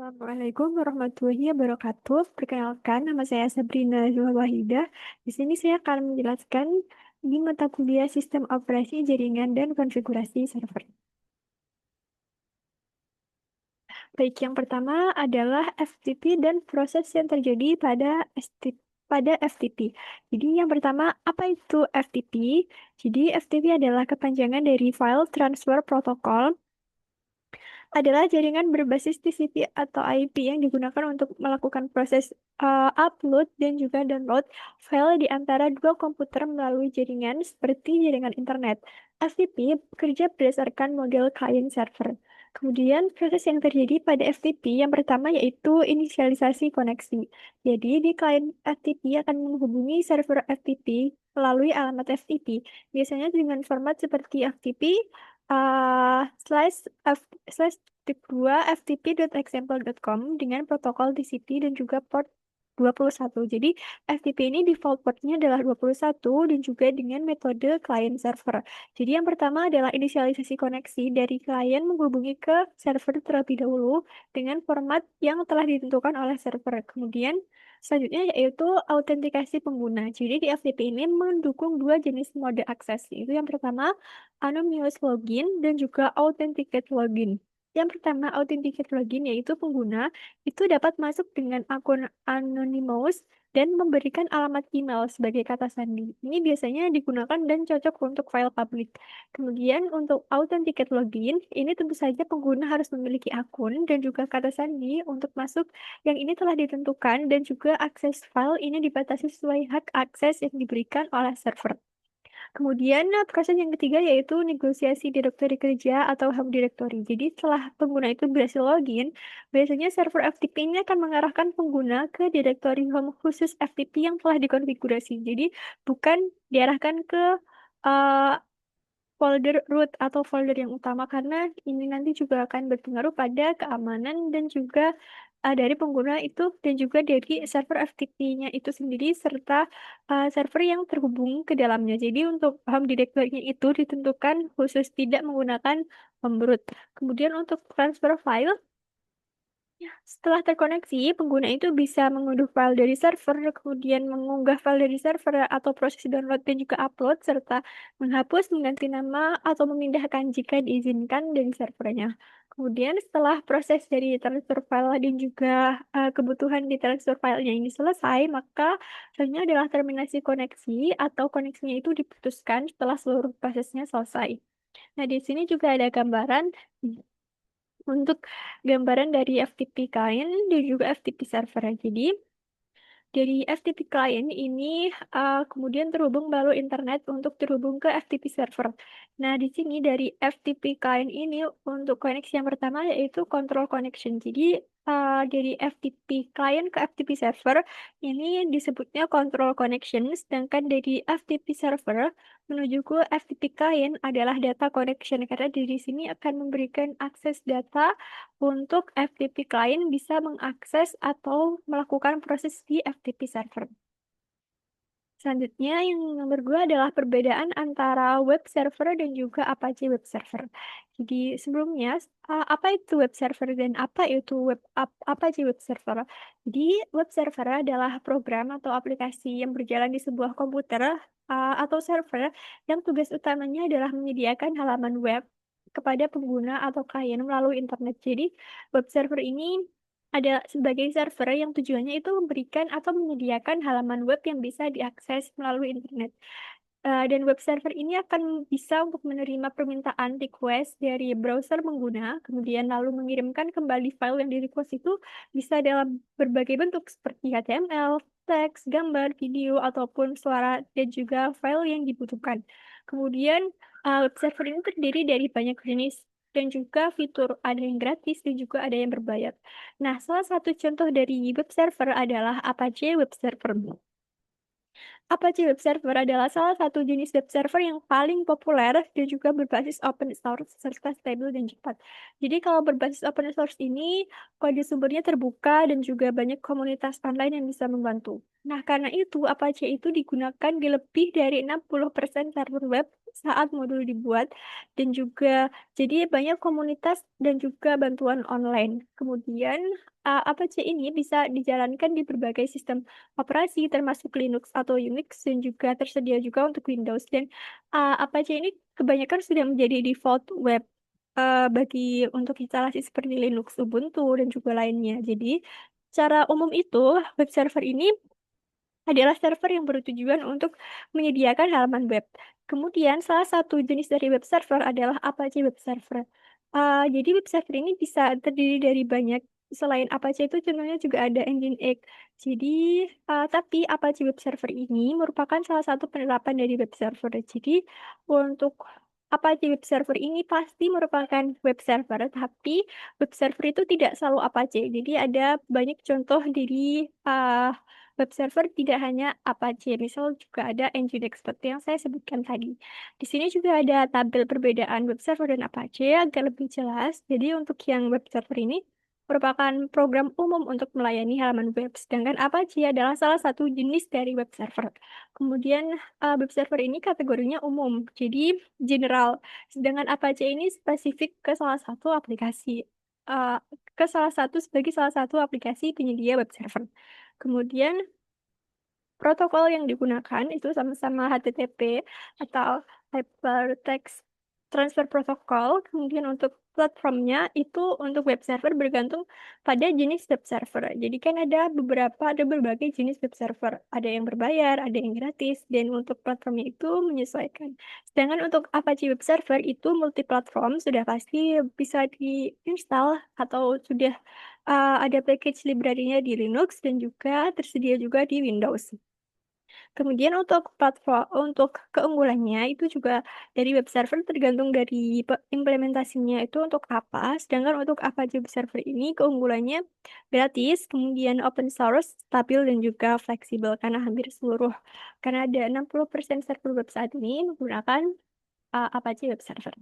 Assalamualaikum warahmatullahi wabarakatuh. Perkenalkan, nama saya Sabrina Zulwahidah. Di sini saya akan menjelaskan di mata kuliah Sistem Operasi Jaringan dan Konfigurasi Server. Baik, yang pertama adalah FTP dan proses yang terjadi pada FTP. Jadi yang pertama, apa itu FTP? Jadi FTP adalah kepanjangan dari File Transfer Protocol, adalah jaringan berbasis TCP atau IP yang digunakan untuk melakukan proses upload dan juga download file di antara dua komputer melalui jaringan seperti jaringan internet. FTP bekerja berdasarkan model client server. Kemudian proses yang terjadi pada FTP yang pertama yaitu inisialisasi koneksi. Jadi di client FTP akan menghubungi server FTP melalui alamat FTP, biasanya dengan format seperti FTP slash tip 2 ftp.example.com dengan protokol TCP dan juga port 21. Jadi FTP ini default portnya adalah 21 dan juga dengan metode client server. Jadi yang pertama adalah inisialisasi koneksi dari klien menghubungi ke server terlebih dahulu dengan format yang telah ditentukan oleh server. Kemudian selanjutnya yaitu autentikasi pengguna. Jadi di FTP ini mendukung dua jenis mode akses. Itu yang pertama anonymous login dan juga authenticate login. Yang pertama, authenticate login yaitu pengguna itu dapat masuk dengan akun anonymous dan memberikan alamat email sebagai kata sandi. Ini biasanya digunakan dan cocok untuk file public. Kemudian untuk authenticate login, ini tentu saja pengguna harus memiliki akun dan juga kata sandi untuk masuk yang ini telah ditentukan dan juga akses file ini dibatasi sesuai hak akses yang diberikan oleh server. Kemudian proses yang ketiga yaitu negosiasi direktori kerja atau home directory. Jadi setelah pengguna itu berhasil login, biasanya server FTP ini akan mengarahkan pengguna ke direktori home khusus FTP yang telah dikonfigurasi. Jadi bukan diarahkan ke uh, folder root atau folder yang utama karena ini nanti juga akan berpengaruh pada keamanan dan juga dari pengguna itu dan juga dari server FTP-nya itu sendiri serta server yang terhubung ke dalamnya. Jadi untuk home directory-nya itu ditentukan khusus tidak menggunakan root. Kemudian untuk transfer file setelah terkoneksi, pengguna itu bisa mengunduh file dari server, kemudian mengunggah file dari server atau proses download dan juga upload, serta menghapus, mengganti nama, atau memindahkan jika diizinkan dari servernya. Kemudian setelah proses dari transfer file dan juga kebutuhan di transfer filenya ini selesai, maka selanjutnya adalah terminasi koneksi atau koneksinya itu diputuskan setelah seluruh prosesnya selesai. Nah, di sini juga ada gambaran untuk gambaran dari FTP client dan juga FTP server. Jadi, dari FTP client ini kemudian terhubung melalui internet untuk terhubung ke FTP server. Nah, di sini dari FTP client ini untuk koneksi yang pertama yaitu control connection. Jadi, dari FTP client ke FTP server ini disebutnya control connection, sedangkan dari FTP server menuju ke FTP client adalah data connection karena dari sini akan memberikan akses data untuk FTP client bisa mengakses atau melakukan proses di FTP server. Selanjutnya yang nomor dua adalah perbedaan antara web server dan juga Apache web server. Jadi sebelumnya apa itu web server dan apa itu Apache web server? Jadi web server adalah program atau aplikasi yang berjalan di sebuah komputer atau server yang tugas utamanya adalah menyediakan halaman web kepada pengguna atau klien melalui internet. Jadi web server ini ada sebagai server yang tujuannya itu memberikan atau menyediakan halaman web yang bisa diakses melalui internet. Dan web server ini akan bisa untuk menerima permintaan request dari browser pengguna, kemudian lalu mengirimkan kembali file yang di-request itu bisa dalam berbagai bentuk seperti HTML, teks, gambar, video, ataupun suara, dan juga file yang dibutuhkan. Kemudian web server ini terdiri dari banyak jenis dan juga fitur, ada yang gratis dan juga ada yang berbayar. Nah, salah satu contoh dari web server adalah Apache Web Server. Apache Web Server adalah salah satu jenis web server yang paling populer dan juga berbasis open source serta stabil dan cepat. Jadi kalau berbasis open source ini, kode sumbernya terbuka dan juga banyak komunitas online yang bisa membantu. Nah, karena itu Apache itu digunakan di lebih dari 60% server web saat modul dibuat dan juga jadi banyak komunitas dan juga bantuan online. Kemudian Apache ini bisa dijalankan di berbagai sistem operasi termasuk Linux atau Unix dan juga tersedia juga untuk Windows dan Apache ini kebanyakan sudah menjadi default web bagi untuk instalasi seperti Linux, Ubuntu dan juga lainnya. Jadi secara umum itu web server ini adalah server yang bertujuan untuk menyediakan halaman web. Kemudian, salah satu jenis dari web server adalah Apache Web Server. Jadi, web server ini bisa terdiri dari banyak. Selain Apache itu, contohnya juga ada Nginx. Jadi, tapi Apache Web Server ini merupakan salah satu penerapan dari web server. Jadi, untuk Apache Web Server ini pasti merupakan web server, tapi web server itu tidak selalu Apache. Jadi, ada banyak contoh dari web server tidak hanya Apache, misal juga ada Nginx seperti yang saya sebutkan tadi. Di sini juga ada tabel perbedaan web server dan Apache agar lebih jelas. Jadi untuk yang web server ini merupakan program umum untuk melayani halaman web, sedangkan Apache adalah salah satu jenis dari web server. Kemudian web server ini kategorinya umum, jadi general. Sedangkan Apache ini spesifik ke salah satu aplikasi, eh, ke salah satu sebagai salah satu aplikasi penyedia web server. Kemudian protokol yang digunakan itu sama-sama HTTP atau Hypertext Transfer Protocol. Kemudian untuk platformnya itu untuk web server bergantung pada jenis web server. Jadi kan ada berbagai jenis web server. Ada yang berbayar, ada yang gratis, dan untuk platformnya itu menyesuaikan. Sedangkan untuk Apache Web Server itu multi-platform, sudah pasti bisa diinstal atau sudah ada package library-nya di Linux dan juga tersedia juga di Windows. Kemudian untuk platform untuk keunggulannya itu juga dari web server tergantung dari implementasinya itu untuk apa. Sedangkan untuk Apache Web Server ini keunggulannya gratis, kemudian open source, stabil dan juga fleksibel karena ada 60% server web saat ini menggunakan Apache Web Server.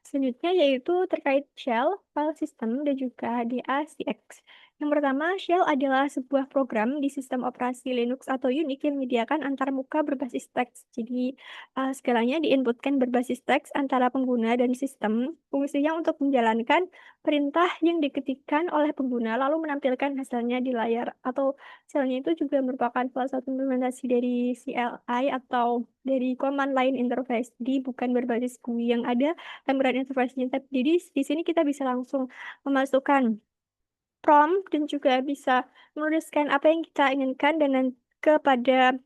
Selanjutnya yaitu terkait shell, file system, dan juga DACX. Yang pertama, shell adalah sebuah program di sistem operasi Linux atau Unix yang menyediakan antarmuka berbasis teks. Jadi, segalanya diinputkan berbasis teks antara pengguna dan sistem. Fungsinya untuk menjalankan perintah yang diketikkan oleh pengguna lalu menampilkan hasilnya di layar. Atau shell-nya itu juga merupakan salah satu implementasi dari CLI atau dari command line interface. Jadi, bukan berbasis GUI yang ada tampilan interface-nya. Jadi di sini kita bisa langsung memasukkan prompt dan juga bisa menuliskan apa yang kita inginkan dan kepada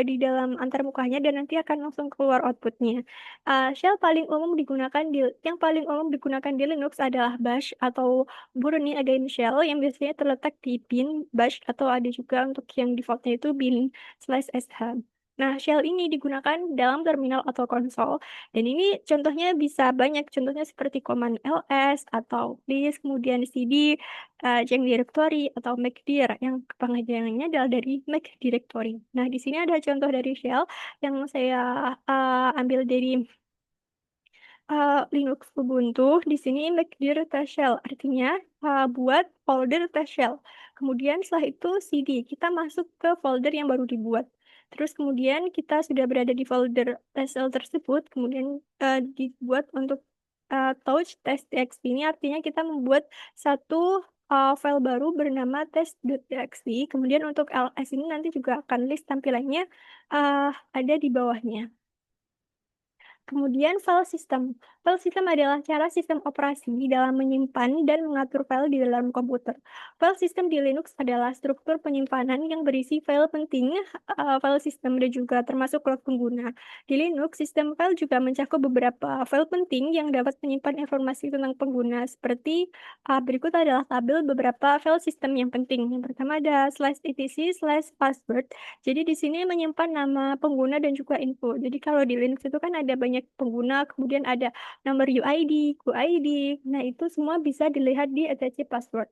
di dalam antarmukanya dan nanti akan langsung keluar outputnya. Shell yang paling umum digunakan di Linux adalah Bash atau Bourne Again Shell yang biasanya terletak di bin Bash atau ada juga untuk yang defaultnya itu bin/sh. Nah, shell ini digunakan dalam terminal atau konsol. Dan ini contohnya bisa banyak, contohnya seperti command ls atau list, kemudian cd, Jeng Directory atau MacDir yang kepanjangannya adalah dari Mac Directory. Nah, di sini ada contoh dari shell yang saya ambil dari Linux Ubuntu. Di sini MacDir test shell, artinya buat folder test shell. Kemudian setelah itu cd, kita masuk ke folder yang baru dibuat. Terus kemudian kita sudah berada di folder test shell tersebut, kemudian dibuat untuk touch test.txt. Ini artinya kita membuat satu file baru bernama test.txt. Kemudian untuk ls ini nanti juga akan list tampilannya ada di bawahnya. Kemudian file system. File system adalah cara sistem operasi dalam menyimpan dan mengatur file di dalam komputer. File system di Linux adalah struktur penyimpanan yang berisi file penting, file system dan juga termasuk log pengguna. Di Linux, sistem file juga mencakup beberapa file penting yang dapat menyimpan informasi tentang pengguna. Seperti berikut adalah tabel beberapa file system yang penting. Yang pertama ada /etc/password. Jadi di sini menyimpan nama pengguna dan juga info. Jadi kalau di Linux itu kan ada banyak pengguna, kemudian ada nomor UID, QID. Nah, itu semua bisa dilihat di etc password.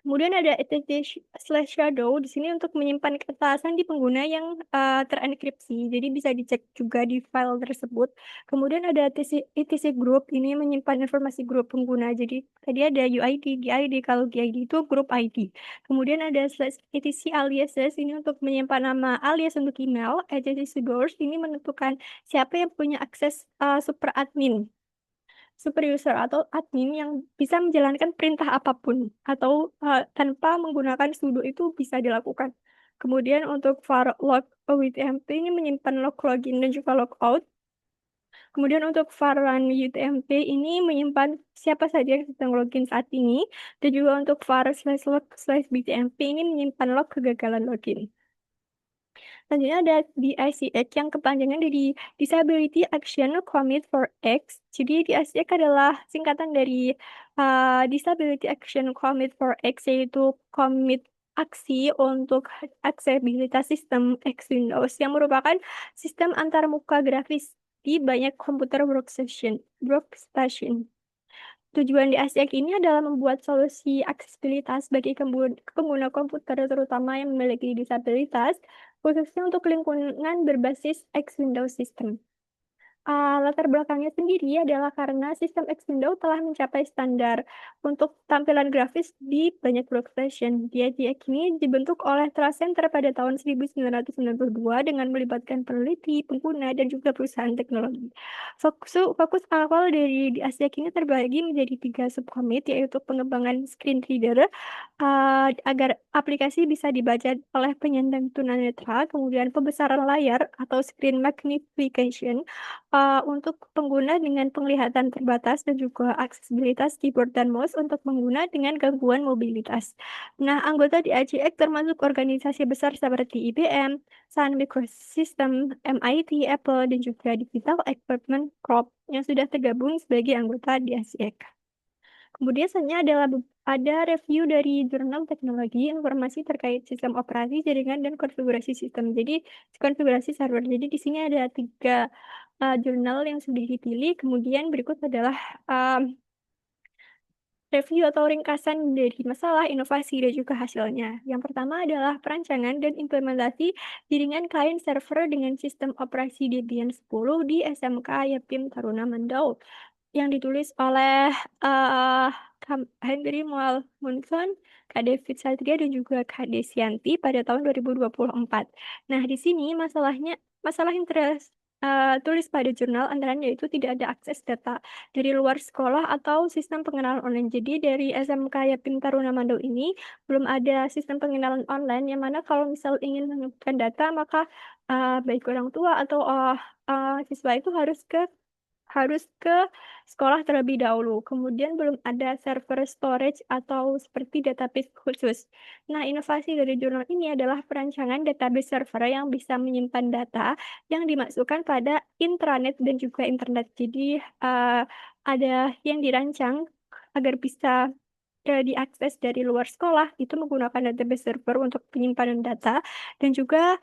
Kemudian ada etc/shadow di sini untuk menyimpan kekerasan di pengguna yang terenkripsi. Jadi bisa dicek juga di file tersebut. Kemudian ada etc group ini menyimpan informasi grup pengguna. Jadi tadi ada UID, GID. Kalau GID itu grup ID. Kemudian ada /etc aliases ini untuk menyimpan nama alias untuk email. etc source ini menentukan siapa yang punya akses super admin, super user atau admin yang bisa menjalankan perintah apapun atau tanpa menggunakan sudo itu bisa dilakukan. Kemudian untuk var log with empty ini menyimpan log login dan juga logout. Kemudian untuk var run UTMP ini menyimpan siapa saja yang sedang login saat ini. Dan juga untuk var /log/btmp ini menyimpan log kegagalan login. Selanjutnya ada DICX yang kepanjangan dari Disability Action Commit for X. Jadi DICX adalah singkatan dari Disability Action Commit for X, yaitu komit aksi untuk aksesibilitas sistem X Windows yang merupakan sistem antarmuka grafis di banyak komputer workstation. Tujuan di ASIAC ini adalah membuat solusi aksesibilitas bagi pengguna komputer terutama yang memiliki disabilitas, khususnya untuk lingkungan berbasis X Windows System. Latar belakangnya sendiri adalah karena sistem X Windows telah mencapai standar untuk tampilan grafis di banyak workstation. DICX ini dibentuk oleh Trust Center pada tahun 1992 dengan melibatkan peneliti, pengguna, dan juga perusahaan teknologi. Fokus awal dari DICX ini terbagi menjadi 3 subkomit, yaitu pengembangan screen reader agar aplikasi bisa dibaca oleh penyandang tunanetra, kemudian pembesaran layar atau screen magnification untuk pengguna dengan penglihatan terbatas dan juga aksesibilitas keyboard dan mouse untuk pengguna dengan gangguan mobilitas. Nah, anggota di AJX termasuk organisasi besar seperti IBM, Sun Microsystems, MIT, Apple, dan juga Digital Equipment Corp yang sudah tergabung sebagai anggota di AJX. Kemudian selanjutnya adalah ada review dari jurnal teknologi informasi terkait sistem operasi, jaringan, dan konfigurasi sistem. Jadi, konfigurasi server. Jadi, di sini ada 3 jurnal yang sudah dipilih. Kemudian berikut adalah review atau ringkasan dari masalah, inovasi, dan juga hasilnya. Yang pertama adalah perancangan dan implementasi jaringan klien server dengan sistem operasi Debian 10 di SMK Yapim Taruna Mandau yang ditulis oleh uh, Henry Mual Munson, Kak David Satria, dan juga Kak Desianti pada tahun 2024. Nah, di sini masalah yang tulis pada jurnal antaranya yaitu tidak ada akses data dari luar sekolah atau sistem pengenalan online. Jadi dari SMK Yapim Taruna Mandau ini belum ada sistem pengenalan online yang mana kalau misal ingin mengumpulkan data maka baik orang tua atau siswa itu harus ke sekolah terlebih dahulu. Kemudian belum ada server storage atau seperti database khusus. Nah, inovasi dari jurnal ini adalah perancangan database server yang bisa menyimpan data yang dimasukkan pada intranet dan juga internet. Jadi, ada yang dirancang agar bisa diakses dari luar sekolah itu menggunakan database server untuk penyimpanan data dan juga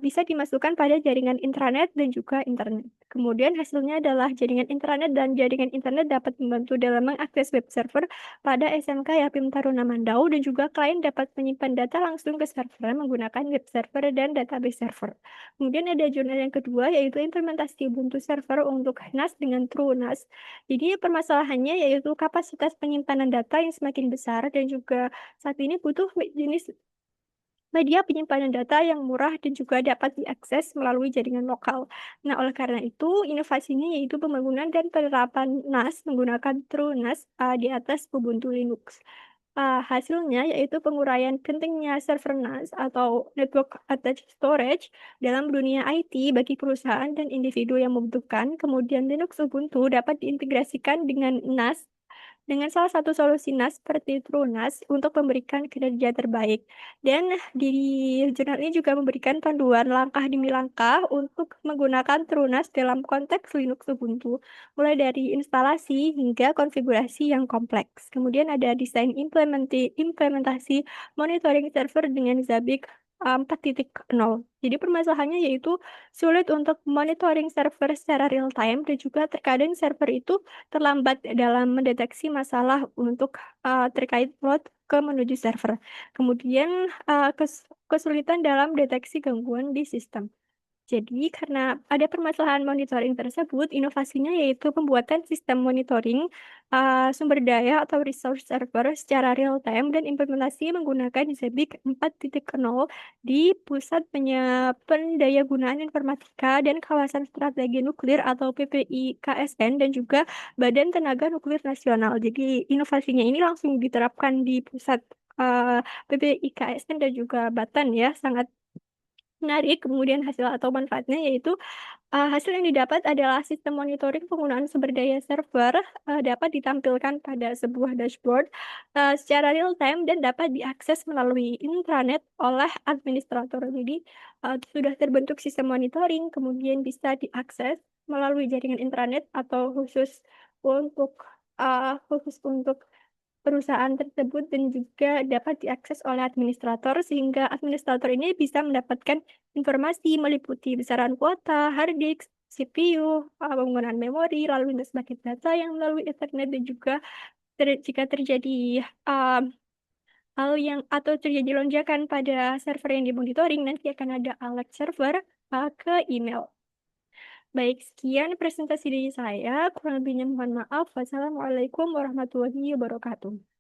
bisa dimasukkan pada jaringan intranet dan juga internet. Kemudian hasilnya adalah jaringan intranet dan jaringan internet dapat membantu dalam mengakses web server pada SMK Yapim Taruna Mandau dan juga klien dapat menyimpan data langsung ke server menggunakan web server dan database server. Kemudian ada jurnal yang kedua yaitu implementasi Ubuntu server untuk NAS dengan TrueNAS. Jadi permasalahannya yaitu kapasitas penyimpanan data yang semakin besar dan juga saat ini butuh jenis media penyimpanan data yang murah dan juga dapat diakses melalui jaringan lokal. Nah, oleh karena itu, inovasinya yaitu pembangunan dan penerapan NAS menggunakan TrueNAS di atas Ubuntu Linux. Hasilnya yaitu penguraian pentingnya server NAS atau Network Attached Storage dalam dunia IT bagi perusahaan dan individu yang membutuhkan. Kemudian Linux Ubuntu dapat diintegrasikan dengan NAS dengan salah satu solusi NAS seperti TrueNAS untuk memberikan kinerja terbaik. Dan di jurnal ini juga memberikan panduan langkah demi langkah untuk menggunakan TrueNAS dalam konteks Linux Ubuntu, mulai dari instalasi hingga konfigurasi yang kompleks. Kemudian ada desain implementasi monitoring server dengan Zabbix 4.0. Jadi permasalahannya yaitu sulit untuk monitoring server secara real time dan juga terkadang server itu terlambat dalam mendeteksi masalah untuk terkait load ke menuju server. Kemudian kesulitan dalam deteksi gangguan di sistem. Jadi, karena ada permasalahan monitoring tersebut, inovasinya yaitu pembuatan sistem monitoring sumber daya atau resource server secara real time dan implementasi menggunakan ZBIC 4.0 di Pusat Pendayagunaan Informatika dan Kawasan Strategi Nuklir atau PPI KSN dan juga Badan Tenaga Nuklir Nasional. Jadi, inovasinya ini langsung diterapkan di pusat PPI KSN dan juga Batan ya, sangat menarik. Kemudian hasil atau manfaatnya yaitu hasil yang didapat adalah sistem monitoring penggunaan sumber daya server dapat ditampilkan pada sebuah dashboard secara real time dan dapat diakses melalui intranet oleh administrator. Jadi sudah terbentuk sistem monitoring, kemudian bisa diakses melalui jaringan intranet atau untuk khusus untuk perusahaan tersebut dan juga dapat diakses oleh administrator sehingga administrator ini bisa mendapatkan informasi meliputi besaran kuota, hard disk, CPU, penggunaan memori, lalu lintas paket data yang melalui Ethernet dan juga jika terjadi um, hal yang atau terjadi lonjakan pada server yang dimonitoring nanti akan ada alert server ke email. Baik, sekian presentasi dari saya. Kurang lebihnya mohon maaf. Wassalamualaikum warahmatullahi wabarakatuh.